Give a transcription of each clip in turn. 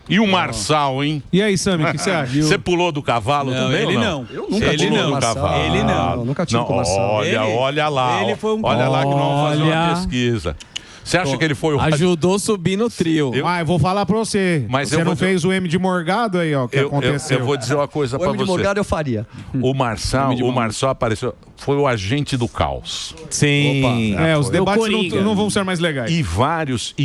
E o Marçal, hein? E aí, Sami, o que você acha? Você pulou do cavalo também ele ou não. Eu nunca ele tive não. do cavalo. Ele não. Eu nunca tive com o Marçal. Olha lá. Ele foi um olha lá que nós vamos fazer uma Olha. pesquisa. Você acha que ele foi o... Ajudou a subir no trio. Ah, eu vou falar pra você. Mas você eu não vou- fez o M de Morgado aí, ó, que aconteceu. Eu vou dizer uma coisa O pra M de você. Morgado eu faria. O Marçal apareceu, foi o agente do caos. Sim. Os debates não vão ser mais legais. E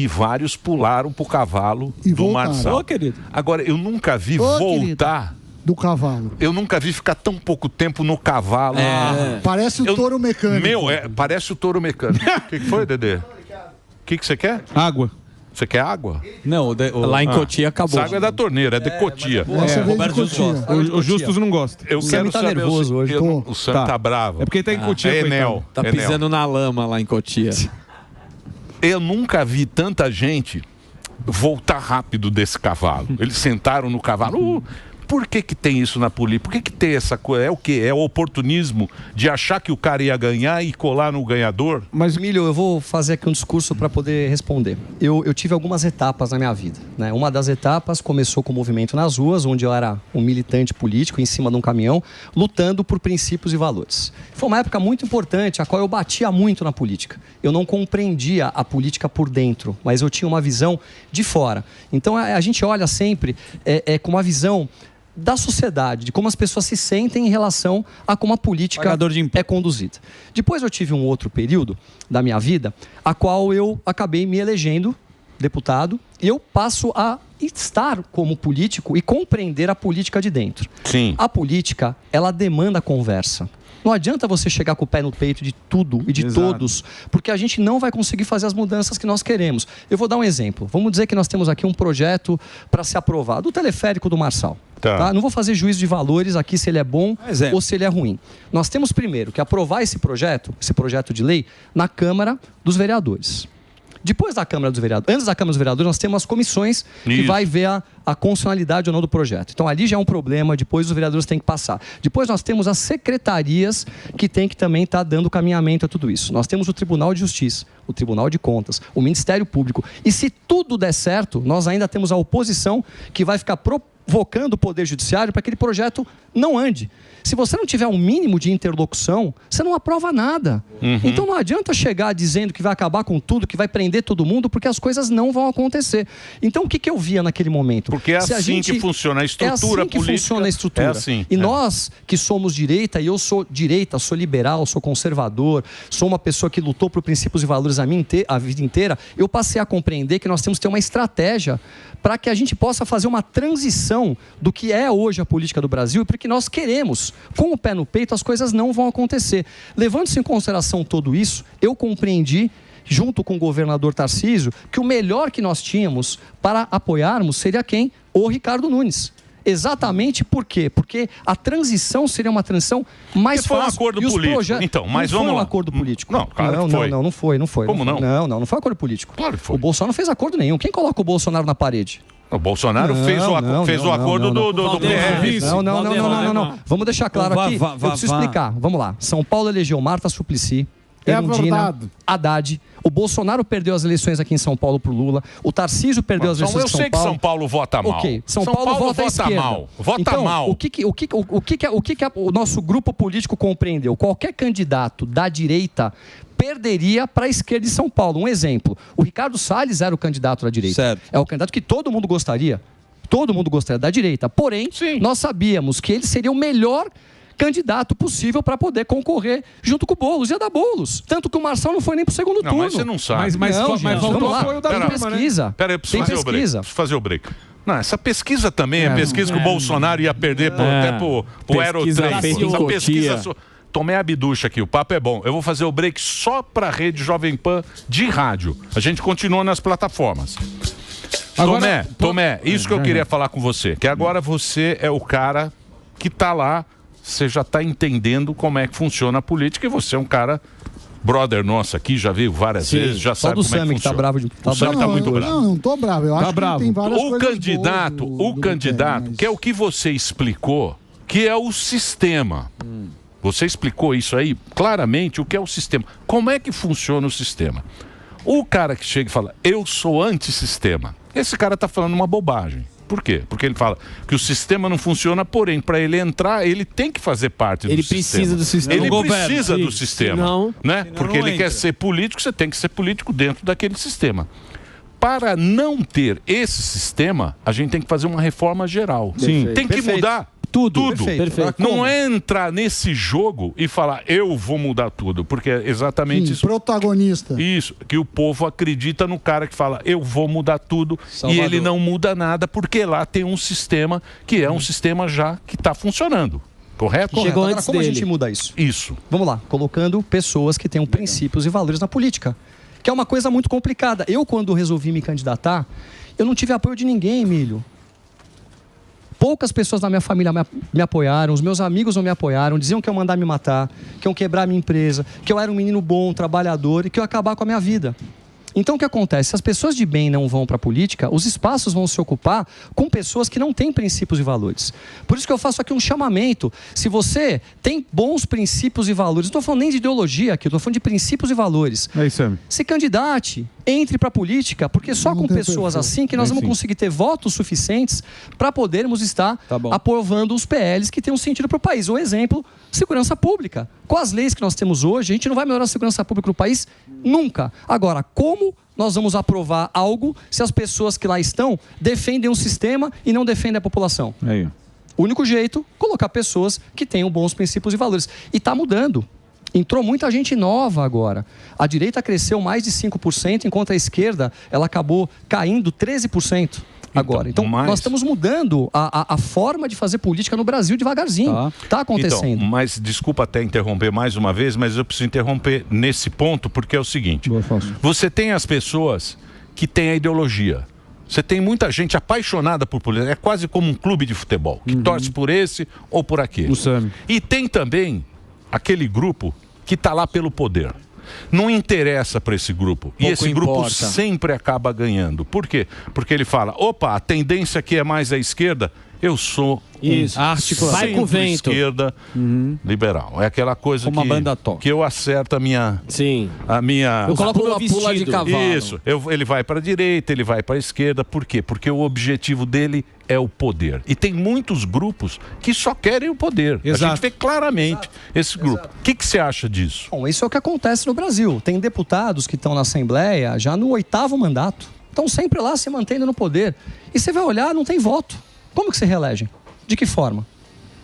vários pularam pro cavalo do voltaram. Marçal. Ô, querido. Agora, eu nunca vi Ô, voltar do cavalo. Eu nunca vi ficar tão pouco tempo no cavalo. Parece o touro mecânico. Parece o touro mecânico. O que foi, Dedê? O que você quer? Água. Você quer água? Não, lá em Cotia acabou. Essa água é da torneira, é de Cotia. Roberto Justus gosta. O Justus não gosta. Eu quero saber nervoso hoje. O Sam tá bravo. É porque ele tá em Cotia, É coitado. Enel. Tá pisando na lama lá em Cotia. Eu nunca vi tanta gente voltar rápido desse cavalo. Eles sentaram no cavalo. Por que tem isso na política? Por que tem essa coisa? É o quê? É o oportunismo de achar que o cara ia ganhar e colar no ganhador? Mas, Milho, eu vou fazer aqui um discurso para poder responder. Eu tive algumas etapas na minha vida, né? Uma das etapas começou com o movimento nas ruas, onde eu era um militante político em cima de um caminhão, lutando por princípios e valores. Foi uma época muito importante, a qual eu batia muito na política. Eu não compreendia a política por dentro, mas eu tinha uma visão de fora. Então, a gente olha sempre com uma visão da sociedade, de como as pessoas se sentem em relação a como a política é conduzida. Depois eu tive um outro período da minha vida, a qual eu acabei me elegendo deputado, e eu passo a estar como político e compreender a política de dentro. Sim. A política, ela demanda conversa. Não adianta você chegar com o pé no peito de tudo e de todos, porque a gente não vai conseguir fazer as mudanças que nós queremos. Eu vou dar um exemplo. Vamos dizer que nós temos aqui um projeto para ser aprovado, o teleférico do Marçal. Tá? Não vou fazer juízo de valores aqui se ele é bom ou se ele é ruim. Nós temos primeiro que aprovar esse projeto de lei, na Câmara dos Vereadores. Depois da Câmara dos Vereadores, antes da Câmara dos Vereadores, nós temos as comissões que vai ver a constitucionalidade ou não do projeto. Então ali já é um problema, depois os vereadores têm que passar. Depois nós temos as secretarias que têm que também estar dando caminhamento a tudo isso. Nós temos o Tribunal de Justiça, o Tribunal de Contas, o Ministério Público. E se tudo der certo, nós ainda temos a oposição que vai ficar provocando o Poder Judiciário para que aquele projeto não ande. Se você não tiver um mínimo de interlocução, você não aprova nada. Então não adianta chegar dizendo que vai acabar com tudo, que vai prender todo mundo, porque as coisas não vão acontecer. Então o que eu via naquele momento? Porque é assim que funciona a estrutura política. Funciona a estrutura. É assim. E nós que somos direita, e eu sou direita, sou liberal, sou conservador, sou uma pessoa que lutou por princípios e valores a vida inteira, eu passei a compreender que nós temos que ter uma estratégia para que a gente possa fazer uma transição do que é hoje a política do Brasil e para que nós queremos. Com o pé no peito, as coisas não vão acontecer. Levando-se em consideração tudo isso, eu compreendi, junto com o governador Tarcísio, que o melhor que nós tínhamos para apoiarmos seria quem? O Ricardo Nunes. Exatamente por quê? Porque a transição seria uma transição mais foi fácil. Um acordo político. Então, mas não vamos foi um lá. acordo político. Não, claro que foi. Não foi. Como não? Não foi acordo político. Claro que foi. O Bolsonaro não fez acordo nenhum. Quem coloca o Bolsonaro na parede? O Bolsonaro fez o acordo do PR. Não. Vamos deixar claro aqui. Eu preciso explicar. Vamos lá. São Paulo elegeu Marta Suplicy, Erundina, Haddad. O Bolsonaro perdeu as eleições aqui em São Paulo pro Lula. O Tarcísio perdeu as eleições em São Paulo. Eu sei que São Paulo vota mal. Ok. São Paulo vota à esquerda. Mal. Vota então, mal. O que o nosso grupo político compreendeu? Qualquer candidato da direita perderia para a esquerda de São Paulo. Um exemplo. O Ricardo Salles era o candidato da direita. Certo. É o candidato que todo mundo gostaria. Todo mundo gostaria da direita. Porém, nós sabíamos que ele seria o melhor candidato possível para poder concorrer junto com o Boulos. Ia dar Boulos. Tanto que o Marçal não foi nem pro segundo turno. Mas você não sabe. Mas faltou apoio da turma, pesquisa. Peraí, eu preciso fazer o break. Preciso fazer o break. Não, essa pesquisa também é pesquisa que o Bolsonaro ia perder até pro Aerotrem. Essa pesquisa... Tomei a biducha aqui, o papo é bom. Eu vou fazer o break só para a rede Jovem Pan de rádio. A gente continua nas plataformas. Agora, Tomé, isso que eu queria falar com você. Que agora você é o cara que está lá, você já está entendendo como é que funciona a política e você é um cara... Brother nosso aqui, já veio várias vezes, já sabe como é que funciona. Que tá bravo o Sam tá muito bravo. Não tô bravo. Eu acho que tem várias coisas O candidato, que é o que você explicou, que é o sistema. Você explicou isso aí claramente, o que é o sistema. Como é que funciona o sistema? O cara que chega e fala, eu sou antissistema, esse cara está falando uma bobagem. Por quê? Porque ele fala que o sistema não funciona, porém, para ele entrar, ele tem que fazer parte do sistema. Ele precisa do sistema. Ele precisa do sistema. Senão, né? Porque ele quer ser político, você tem que ser político dentro daquele sistema. Para não ter esse sistema, a gente tem que fazer uma reforma geral. Sim. Tem que mudar tudo. Perfeito. Não é entrar nesse jogo e falar, eu vou mudar tudo, porque é exatamente isso. Protagonista. Isso, que o povo acredita no cara que fala, eu vou mudar tudo, e ele não muda nada, porque lá tem um sistema que é um sistema já que está funcionando. Correto? Chegou antes dele. Como a gente muda isso? Isso. Vamos lá, colocando pessoas que tenham princípios e valores na política, que é uma coisa muito complicada. Eu, quando resolvi me candidatar, eu não tive apoio de ninguém, Emílio. Poucas pessoas da minha família me apoiaram, os meus amigos não me apoiaram, diziam que iam mandar me matar, que iam quebrar minha empresa, que eu era um menino bom, trabalhador e que eu ia acabar com a minha vida. Então o que acontece? Se as pessoas de bem não vão para a política, os espaços vão se ocupar com pessoas que não têm princípios e valores. Por isso que eu faço aqui um chamamento. Se você tem bons princípios e valores, não estou falando nem de ideologia aqui, estou falando de princípios e valores. É isso aí. Se candidate, entre para a política, porque só com pessoas assim que nós vamos conseguir ter votos suficientes para podermos estar aprovando os PLs que têm um sentido para o país. O exemplo, segurança pública. Com as leis que nós temos hoje, a gente não vai melhorar a segurança pública no país nunca. Agora, como nós vamos aprovar algo se as pessoas que lá estão defendem um sistema e não defendem a população? Aí. O único jeito, colocar pessoas que tenham bons princípios e valores. E está mudando. Entrou muita gente nova agora. A direita cresceu mais de 5%, enquanto a esquerda ela acabou caindo 13%. Agora. Então, nós estamos mudando a forma de fazer política no Brasil devagarzinho. Está acontecendo. Então, mas desculpa até interromper mais uma vez, mas eu preciso interromper nesse ponto, porque é o seguinte. Você tem as pessoas que têm a ideologia. Você tem muita gente apaixonada por política. É quase como um clube de futebol, que torce por esse ou por aquele. E tem também aquele grupo que está lá pelo poder. Não interessa para esse grupo. E esse grupo sempre acaba ganhando. Por quê? Porque ele fala, opa, a tendência aqui é mais à esquerda, eu sou vai com o vento. Esquerda liberal. É aquela coisa que eu acerto a minha... Eu coloco uma pula de cavalo. Isso. Ele vai para a direita, ele vai para a esquerda. Por quê? Porque o objetivo dele é o poder. E tem muitos grupos que só querem o poder. A gente vê claramente esse grupo. O que você acha disso? Bom, isso é o que acontece no Brasil. Tem deputados que estão na Assembleia já no 8º mandato. Estão sempre lá se mantendo no poder. E você vai olhar, não tem voto. Como que se reelegem? De que forma?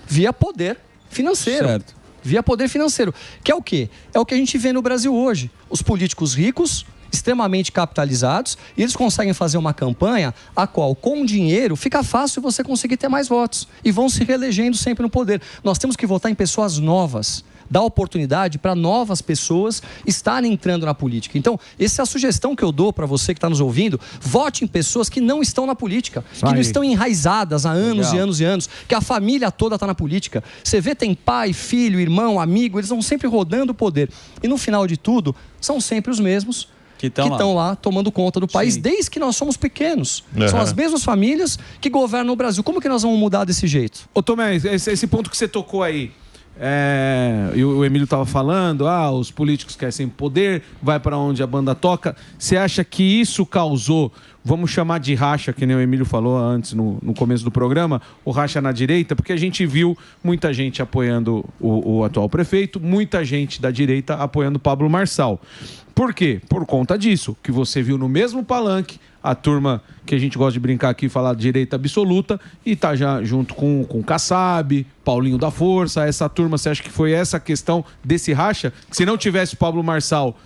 Via poder financeiro. Via poder financeiro. Que é o quê? É o que a gente vê no Brasil hoje. Os políticos ricos, extremamente capitalizados, e eles conseguem fazer uma campanha a qual, com dinheiro, fica fácil você conseguir ter mais votos. E vão se reelegendo sempre no poder. Nós temos que votar em pessoas novas. Dar oportunidade para novas pessoas estarem entrando na política. Então, essa é a sugestão que eu dou para você que está nos ouvindo. Vote em pessoas que não estão na política, que não estão enraizadas há anos e anos e anos, que a família toda está na política. Você vê, tem pai, filho, irmão, amigo, eles vão sempre rodando o poder. E no final de tudo, são sempre os mesmos que estão lá tomando conta do país, desde que nós somos pequenos. São as mesmas famílias que governam o Brasil. Como que nós vamos mudar desse jeito? Ô Tomé, esse ponto que você tocou aí, e o Emílio estava falando, os políticos querem poder, vai para onde a banda toca. Você acha que isso causou, vamos chamar de racha, que nem o Emílio falou antes no começo do programa, o racha na direita, porque a gente viu muita gente apoiando o atual prefeito, muita gente da direita apoiando Pablo Marçal. Por quê? Por conta disso, que você viu no mesmo palanque a turma que a gente gosta de brincar aqui, falar de direita absoluta, e tá já junto com o Kassab, Paulinho da Força, essa turma. Você acha que foi essa questão desse racha? Que se não tivesse o Pablo Marçal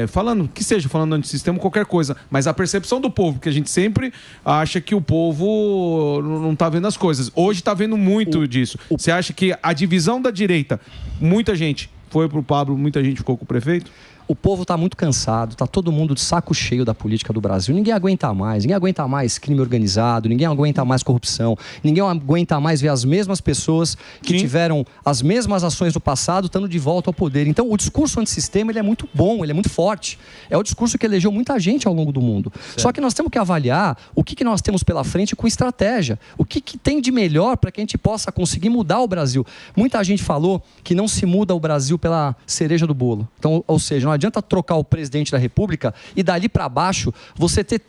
falando, que seja falando antissistema, qualquer coisa, mas a percepção do povo, porque a gente sempre acha que o povo não tá vendo as coisas. Hoje tá vendo muito disso. Você acha que a divisão da direita, muita gente foi pro Pablo, muita gente ficou com o prefeito? O povo está muito cansado, está todo mundo de saco cheio da política do Brasil. Ninguém aguenta mais crime organizado, ninguém aguenta mais corrupção, ninguém aguenta mais ver as mesmas pessoas que tiveram as mesmas ações no passado estando de volta ao poder. Então, o discurso antissistema ele é muito bom, ele é muito forte. É o discurso que elegeu muita gente ao longo do mundo. Só que nós temos que avaliar o que nós temos pela frente com estratégia. O que tem de melhor para que a gente possa conseguir mudar o Brasil. Muita gente falou que não se muda o Brasil pela cereja do bolo. Então, ou seja, não adianta trocar o presidente da República e dali para baixo você ter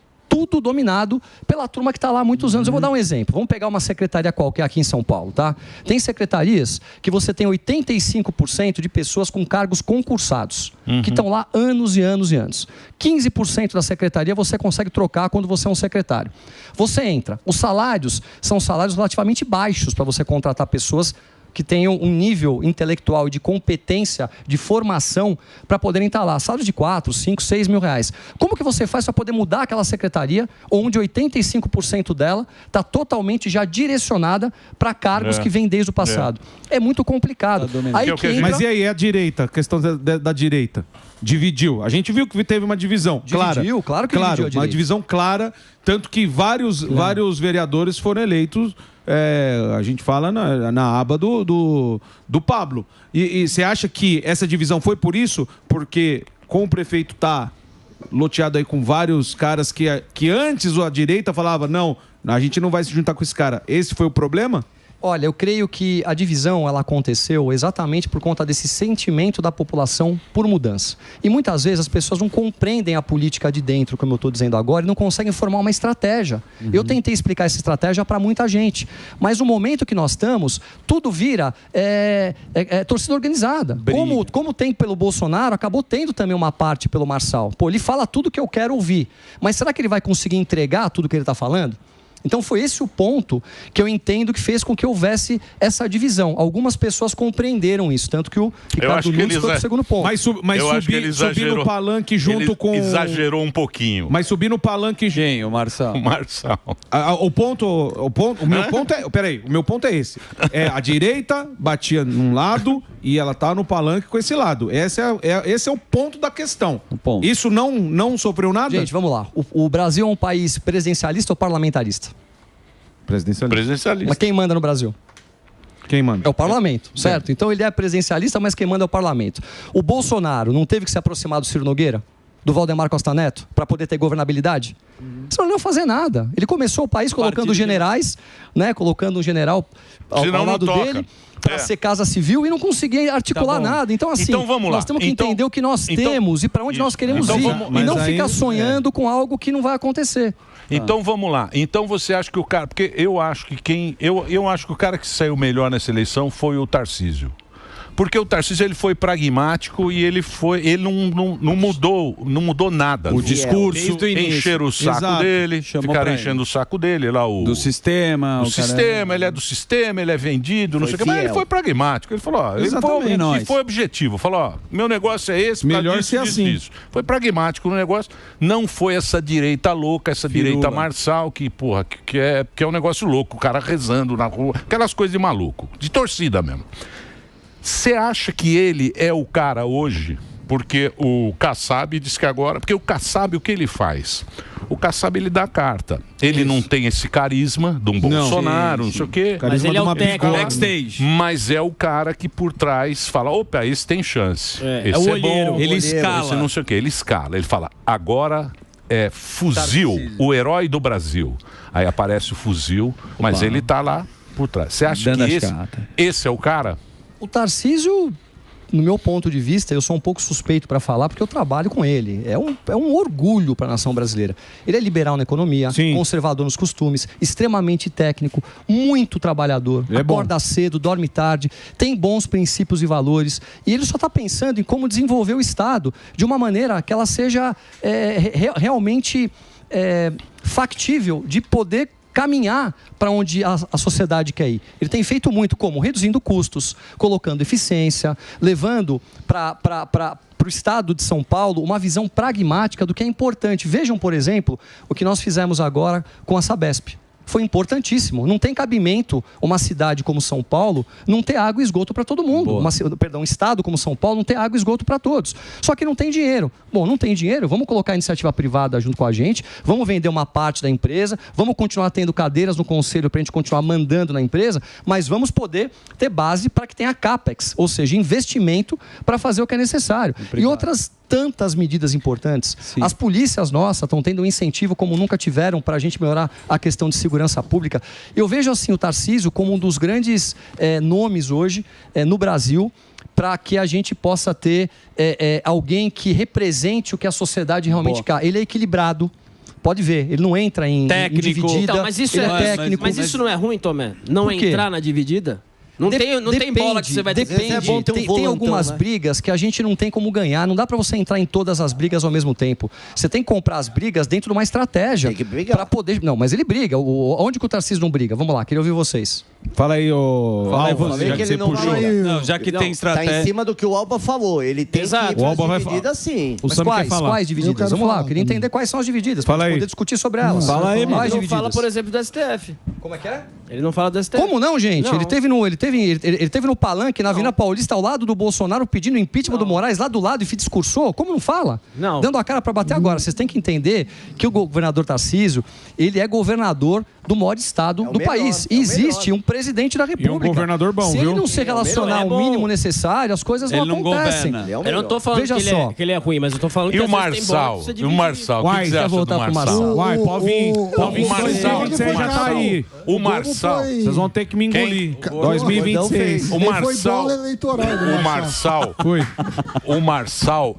tudo dominado pela turma que está lá há muitos anos. Eu vou dar um exemplo. Vamos pegar uma secretaria qualquer aqui em São Paulo, tá? Tem secretarias que você tem 85% de pessoas com cargos concursados, que estão lá anos e anos e anos. 15% da secretaria você consegue trocar quando você é um secretário. Você entra. Os salários são salários relativamente baixos para você contratar pessoas que tenham um nível intelectual e de competência, de formação, para poderem estar lá. Salários de 4, 5, 6 mil reais. Como que você faz para poder mudar aquela secretaria, onde 85% dela está totalmente já direcionada para cargos que vêm desde o passado? É muito complicado. Aí Mas e aí, a direita, a questão da direita? Dividiu. A gente viu que teve uma divisão clara. Dividiu, claro que dividiu a direita. Uma divisão clara, tanto que vários vereadores foram eleitos, a gente fala na aba do Pablo. E você acha que essa divisão foi por isso? Porque com o prefeito tá loteado aí com vários caras que antes a direita falava, não, a gente não vai se juntar com esse cara. Esse foi o problema? Olha, eu creio que a divisão ela aconteceu exatamente por conta desse sentimento da população por mudança. E muitas vezes as pessoas não compreendem a política de dentro, como eu estou dizendo agora, e não conseguem formar uma estratégia. Eu tentei explicar essa estratégia para muita gente, mas no momento que nós estamos, tudo vira torcida organizada. Como tem pelo Bolsonaro, acabou tendo também uma parte pelo Marçal. Pô, ele fala tudo que eu quero ouvir, mas será que ele vai conseguir entregar tudo que ele está falando? Então foi esse o ponto que eu entendo que fez com que houvesse essa divisão. Algumas pessoas compreenderam isso, tanto que o Ricardo Nunes foi o segundo ponto. Mas subir no palanque junto com... Exagerou um pouquinho. Mas subir no palanque... Quem? O Marçal. O Marçal. O meu ponto é esse. A direita batia num lado e ela tá no palanque com esse lado. Esse é o ponto da questão. Isso não sofreu nada? Gente, vamos lá. O Brasil é um país presidencialista ou parlamentarista? Presidencialista. Mas quem manda no Brasil? Quem manda? É o parlamento, certo? Então ele é presidencialista, mas quem manda é o parlamento. O Bolsonaro não teve que se aproximar do Ciro Nogueira, do Valdemar Costa Neto, para poder ter governabilidade? Isso não ia fazer nada. Ele começou o país colocando generais, né? Colocando um general ao lado dele para ser Casa Civil e não conseguia articular nada. Então, assim, nós temos que entender o que nós temos e para onde nós queremos ir. E não ficar sonhando com algo que não vai acontecer. Então vamos lá. Então você acha que o cara... Porque eu acho que eu acho que o cara que saiu melhor nessa eleição foi o Tarcísio. Porque o Tarcísio ele foi pragmático e ele não mudou nada. O discurso, encher o saco dele, ficaram enchendo o saco dele lá do sistema. Ele é do sistema, ele é vendido, não sei o que, mas ele foi pragmático. Ele falou, ele foi objetivo. Falou, meu negócio é esse, melhor ser assim. Disso. Foi pragmático no negócio, não foi essa direita louca, essa direita marçal que é um negócio louco, o cara rezando na rua, aquelas coisas de maluco, de torcida mesmo. Você acha que ele é o cara hoje? Porque o Kassab diz que agora... Porque o Kassab, o que ele faz? O Kassab, ele dá a carta. Ele não tem esse carisma de um Bolsonaro, não sei o quê. Mas ele é o backstage. Mas é o cara que por trás fala, opa, esse tem chance. Esse é bom. Ele escala. Esse não sei o quê. Ele escala. Ele fala, agora é fuzil, o herói do Brasil. Aí aparece o fuzil, mas ele tá lá por trás. Você acha que esse é o cara? O Tarcísio, no meu ponto de vista, eu sou um pouco suspeito para falar, porque eu trabalho com ele. É um orgulho para a nação brasileira. Ele é liberal na economia, conservador nos costumes, extremamente técnico, muito trabalhador, acorda cedo, dorme tarde, tem bons princípios e valores, e ele só está pensando em como desenvolver o Estado de uma maneira que ela seja realmente factível de poder caminhar para onde a sociedade quer ir. Ele tem feito muito como reduzindo custos, colocando eficiência, levando para o estado de São Paulo uma visão pragmática do que é importante. Vejam, por exemplo, o que nós fizemos agora com a Sabesp. Foi importantíssimo. Não tem cabimento uma cidade como São Paulo não ter água e esgoto para todo mundo. Um estado como São Paulo não ter água e esgoto para todos. Só que não tem dinheiro. Bom, não tem dinheiro, vamos colocar a iniciativa privada junto com a gente, vamos vender uma parte da empresa, vamos continuar tendo cadeiras no conselho para a gente continuar mandando na empresa, mas vamos poder ter base para que tenha CAPEX, ou seja, investimento para fazer o que é necessário. E outras tantas medidas importantes. Sim. As polícias nossas estão tendo um incentivo como nunca tiveram para a gente melhorar a questão de segurança pública. Eu vejo assim o Tarcísio como um dos grandes nomes hoje no Brasil para que a gente possa ter alguém que represente o que a sociedade realmente quer. Ele é equilibrado, pode ver, ele não entra em dividida. Então, mas isso técnico. Mas isso não é ruim, Tomé? Não entrar na dividida? Não tem bola que você vai ter. Depende. Tem algumas brigas que a gente não tem como ganhar. Não dá pra você entrar em todas as brigas ao mesmo tempo. Você tem que comprar as brigas dentro de uma estratégia. Tem que brigar. Pra poder... Não, mas ele briga. Onde que o Tarcísio não briga? Vamos lá, queria ouvir vocês. Fala aí, já que você puxou. Não, já que tem estratégia. Tá em cima do que o Alba falou. Ele tem que ir para divididas, sim. Mas quais divididas? Vamos lá, eu queria entender quais são as divididas. Pra poder discutir sobre elas. Fala aí, mano. Ele não fala, por exemplo, do STF. Como é que é? Ele não fala do STF. Como não, gente? Ele teve no Palanque, na Avenida Paulista, ao lado do Bolsonaro, pedindo impeachment do Moraes, lá do lado, e discursou. Como não fala? Não. Dando a cara pra bater agora. Vocês têm que entender que o governador Tarcísio, ele é governador do maior estado do país. E existe um presidente da República. E um governador bom, Se viu? ele não se relacionar ao mínimo necessário, as coisas não acontecem. Eu não tô falando que ele é ruim, mas eu tô falando que e o Marçal? E o Marçal? O que você acha do Marçal? Uai, pode vir. O Marçal já tá aí. O Marçal. Vocês vão ter que me engolir. 2026. O Marçal. Foi bola eleitoral. O Marçal. O Marçal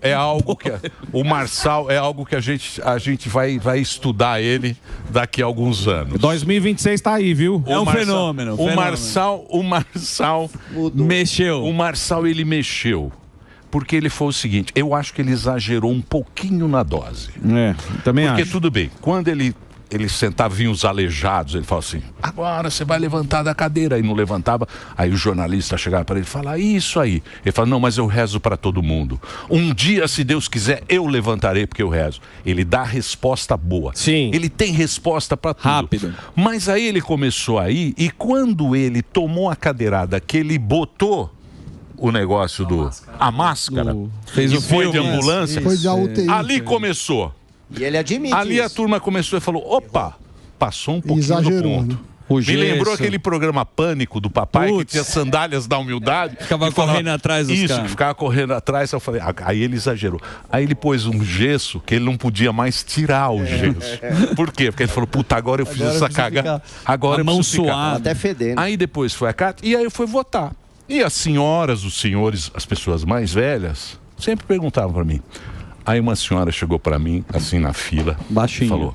é algo que a gente vai estudar ele daqui a alguns anos. 2026 tá aí, viu? É um fenômeno. O Marçal mexeu. O Marçal, ele mexeu. Porque ele foi o seguinte, eu acho que ele exagerou um pouquinho na dose. Também acho. Porque tudo bem, quando ele sentava, vinha os aleijados, ele falava assim, agora você vai levantar da cadeira. E não levantava, aí o jornalista chegava para ele e falava, isso aí. Ele falava, não, mas eu rezo para todo mundo. Um dia, se Deus quiser, eu levantarei porque eu rezo. Ele dá a resposta boa. Sim. Ele tem resposta para tudo. Rápido. Mas aí ele começou aí, e quando ele tomou a cadeirada, que ele botou o negócio a máscara, fez o foi filme, de ambulância, Foi de UTI. ali começou. E ele admite Ali isso. a turma começou e falou, opa, passou um pouquinho Exagerou, do ponto. né? Me lembrou aquele programa Pânico do papai, que tinha sandálias da humildade. Ficava correndo atrás dos caras. Que ficava correndo atrás. Eu falei, aí ele exagerou. Aí ele pôs um gesso que ele não podia mais tirar o gesso. Por quê? Porque ele falou, puta, agora eu fiz essa cagada. Agora a mão suada. Até fedendo. Aí depois foi a carta e aí eu fui votar. E as senhoras, os senhores, as pessoas mais velhas, sempre perguntavam para mim. Aí uma senhora chegou para mim, assim na fila, baixinho, e falou,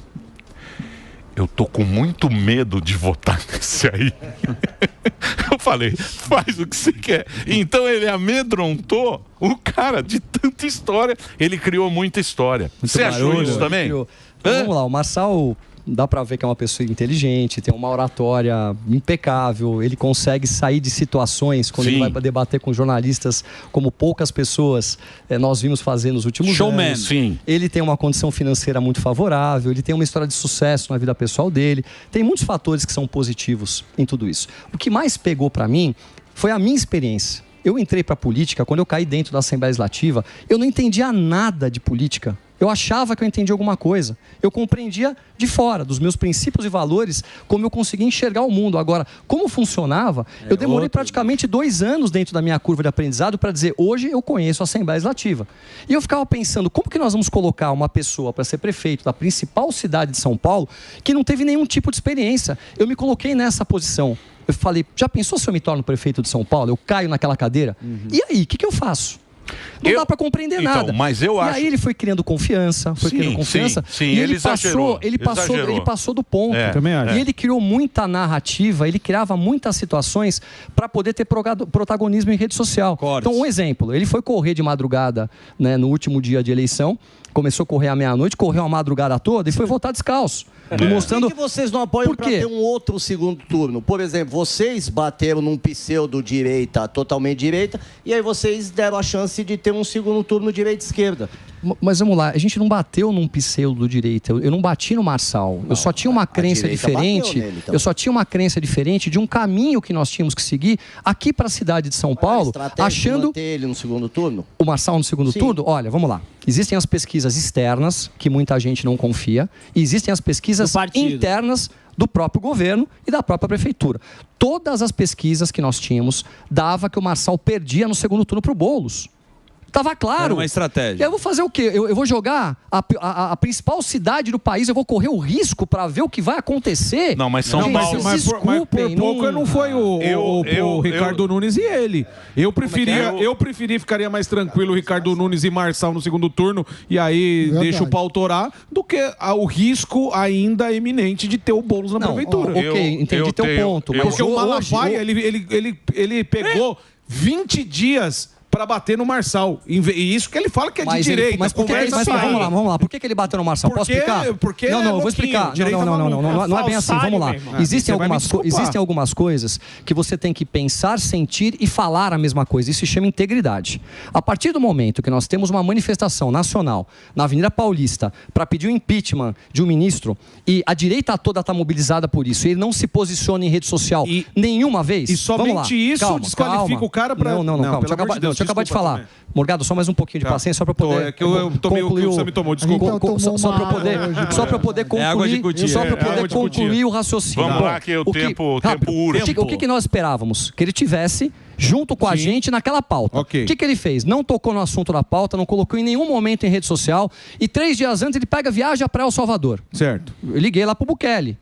eu tô com muito medo de votar nesse aí. Eu falei, faz o que você quer. Então ele amedrontou o cara de tanta história. Ele criou muita história. Você achou isso também? Então, vamos lá, o Marçal... Dá pra ver que é uma pessoa inteligente, tem uma oratória impecável, ele consegue sair de situações quando ele vai debater com jornalistas como poucas pessoas nós vimos fazer nos últimos anos. Sim. Ele tem uma condição financeira muito favorável, ele tem uma história de sucesso na vida pessoal dele, tem muitos fatores que são positivos em tudo isso. O que mais pegou pra mim foi a minha experiência. Eu entrei pra política, quando eu caí dentro da Assembleia Legislativa, eu não entendia nada de política. Eu achava que eu entendia alguma coisa. Eu compreendia de fora, dos meus princípios e valores, como eu conseguia enxergar o mundo. Agora, como funcionava, eu demorei praticamente 2 anos dentro da minha curva de aprendizado para dizer, hoje eu conheço a Assembleia Legislativa. E eu ficava pensando, como que nós vamos colocar uma pessoa para ser prefeito da principal cidade de São Paulo que não teve nenhum tipo de experiência? Eu me coloquei nessa posição. Eu falei, já pensou se eu me torno prefeito de São Paulo? Eu caio naquela cadeira? E aí, o que eu faço? Não dá para compreender nada. Mas eu acho... E aí ele foi criando confiança, Sim, e ele exagerou. Ele passou do ponto. Também acho. E ele criou muita narrativa, ele criava muitas situações para poder ter protagonismo em rede social. Então, um exemplo, ele foi correr de madrugada, né, no último dia de eleição, começou a correr à meia-noite, correu a madrugada toda e foi votar descalço. Mostrando... Por que vocês não apoiam para ter um outro segundo turno? Por exemplo, vocês bateram num pseudo-direita, totalmente direita, e aí vocês deram a chance de ter um segundo turno direita-esquerda. Mas vamos lá, a gente não bateu num pseudo-direita, eu não bati no Marçal. Eu só tinha uma crença diferente, nele, então. Eu só tinha uma crença diferente de um caminho que nós tínhamos que seguir aqui para a cidade de São Paulo, achando... manter ele no segundo turno? O Marçal no segundo turno? Olha, vamos lá. Existem as pesquisas externas, que muita gente não confia, e existem as pesquisas internas do próprio governo e da própria prefeitura. Todas as pesquisas que nós tínhamos dava que o Marçal perdia no segundo turno para o Boulos. Tava claro. Era uma estratégia. E aí eu vou fazer o quê? Eu vou jogar a principal cidade do país, eu vou correr o risco para ver o que vai acontecer? Não, mas São Paulo... Mas por pouco não foi o Ricardo Nunes e ele. Eu preferia, ficaria mais tranquilo o Ricardo Nunes e Marçal no segundo turno, e aí deixa o pau torar, do que o risco ainda iminente de ter o Boulos na prefeitura. Ok, entendi teu ponto. Porque o Malafaia, ele pegou 20 dias para bater no Marçal. E isso que ele fala que é de direita. Mas vamos lá. Por que ele bateu no Marçal? Posso explicar? Porque não, eu vou explicar. Não é bem assim. Vamos lá. Existem algumas coisas que você tem que pensar, sentir e falar a mesma coisa. Isso se chama integridade. A partir do momento que nós temos uma manifestação nacional na Avenida Paulista para pedir o impeachment de um ministro e a direita toda está mobilizada por isso e ele não se posiciona em rede social nenhuma vez. E somente isso desqualifica o cara para... Não, calma. Deixa eu acabar de falar. Morgado, só mais um pouquinho de paciência, só para poder... É que eu tomei o que você me tomou, desculpa. Só para eu poder concluir o raciocínio. Vamos lá, que o tempo urge. O que nós esperávamos? Que ele tivesse junto com a gente naquela pauta. O que ele fez? Não tocou no assunto da pauta, não colocou em nenhum momento em rede social, e 3 dias antes ele pega viagem para El Salvador. Certo. Eu liguei lá pro Bukele.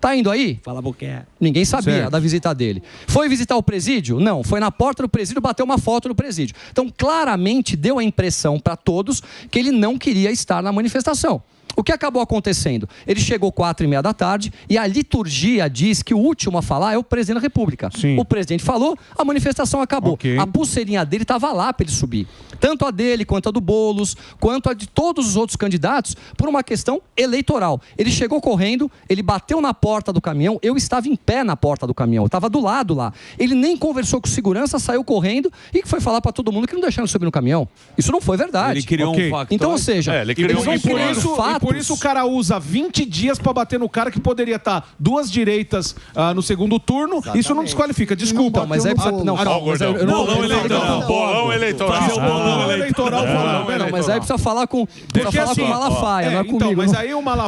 Tá indo aí? Fala Bukele. Ninguém sabia da visita dele. Foi visitar o presídio? Não. Foi na porta do presídio, bateu uma foto no presídio. Então, claramente, deu a impressão para todos que ele não queria estar na manifestação. O que acabou acontecendo? Ele chegou 4h30 da tarde e a liturgia diz que o último a falar é o presidente da República. Sim. O presidente falou, a manifestação acabou. A pulseirinha dele estava lá para ele subir. Tanto a dele, quanto a do Boulos, quanto a de todos os outros candidatos, por uma questão eleitoral. Ele chegou correndo, ele bateu na porta do caminhão, eu estava em pé na porta do caminhão, eu estava do lado lá. Ele nem conversou com segurança, saiu correndo e foi falar para todo mundo que não deixaram subir no caminhão. Isso não foi verdade. Ele criou um facto. Então, ou seja, eles vão criando fatos. Por isso o cara usa 20 dias para bater no cara que poderia estar 2 direitas no segundo turno. Exatamente. Isso não desqualifica, desculpa. Não, mas aí precisa... Bolão eleitoral. Mas aí precisa falar com o Malafaia, não é comigo. Então, mas aí o Malafaia